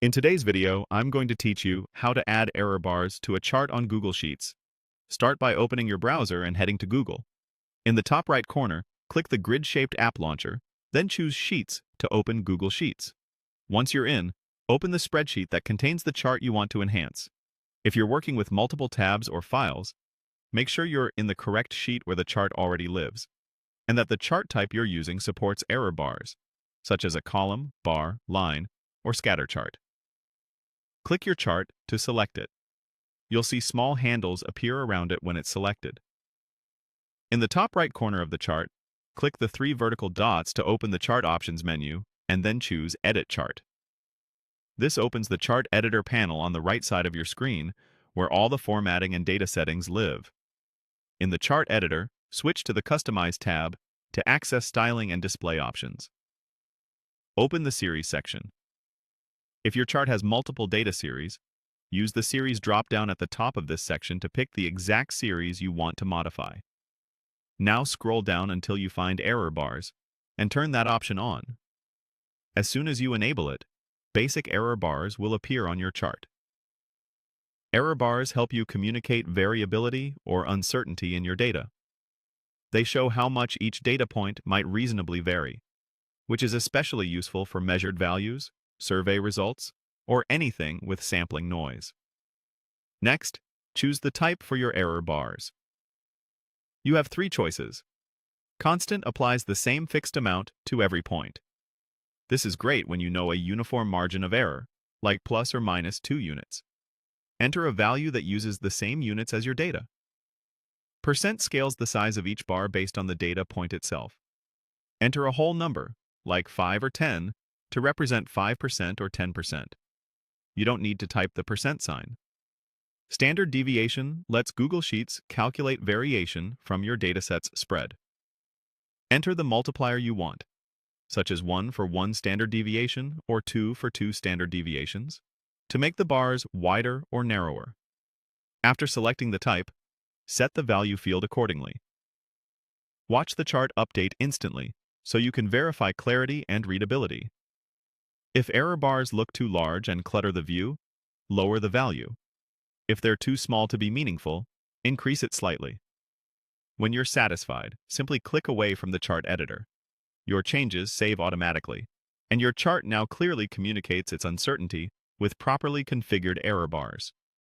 In today's video, I'm going to teach you how to add error bars to a chart on Google Sheets. Start by opening your browser and heading to Google. In the top right corner, click the grid-shaped app launcher, then choose Sheets to open Google Sheets. Once you're in, open the spreadsheet that contains the chart you want to enhance. If you're working with multiple tabs or files, make sure you're in the correct sheet where the chart already lives, and that the chart type you're using supports error bars, such as a column, bar, line, or scatter chart. Click your chart to select it. You'll see small handles appear around it when it's selected. In the top right corner of the chart, click the three vertical dots to open the Chart Options menu and then choose Edit Chart. This opens the Chart Editor panel on the right side of your screen, where all the formatting and data settings live. In the Chart Editor, switch to the Customize tab to access styling and display options. Open the Series section. If your chart has multiple data series, use the Series drop-down at the top of this section to pick the exact series you want to modify. Now scroll down until you find Error Bars, and turn that option on. As soon as you enable it, basic error bars will appear on your chart. Error bars help you communicate variability or uncertainty in your data. They show how much each data point might reasonably vary, which is especially useful for measured values, survey results, or anything with sampling noise. Next, choose the type for your error bars. You have three choices. Constant applies the same fixed amount to every point. This is great when you know a uniform margin of error, like plus or minus 2 units. Enter a value that uses the same units as your data. Percent scales the size of each bar based on the data point itself. Enter a whole number, like 5 or 10, to represent 5% or 10%. You don't need to type the percent sign. Standard deviation lets Google Sheets calculate variation from your dataset's spread. Enter the multiplier you want, such as 1 for 1 standard deviation or 2 for 2 standard deviations, to make the bars wider or narrower. After selecting the type, set the value field accordingly. Watch the chart update instantly so you can verify clarity and readability. If error bars look too large and clutter the view, lower the value. If they're too small to be meaningful, increase it slightly. When you're satisfied, simply click away from the chart editor. Your changes save automatically, and your chart now clearly communicates its uncertainty with properly configured error bars.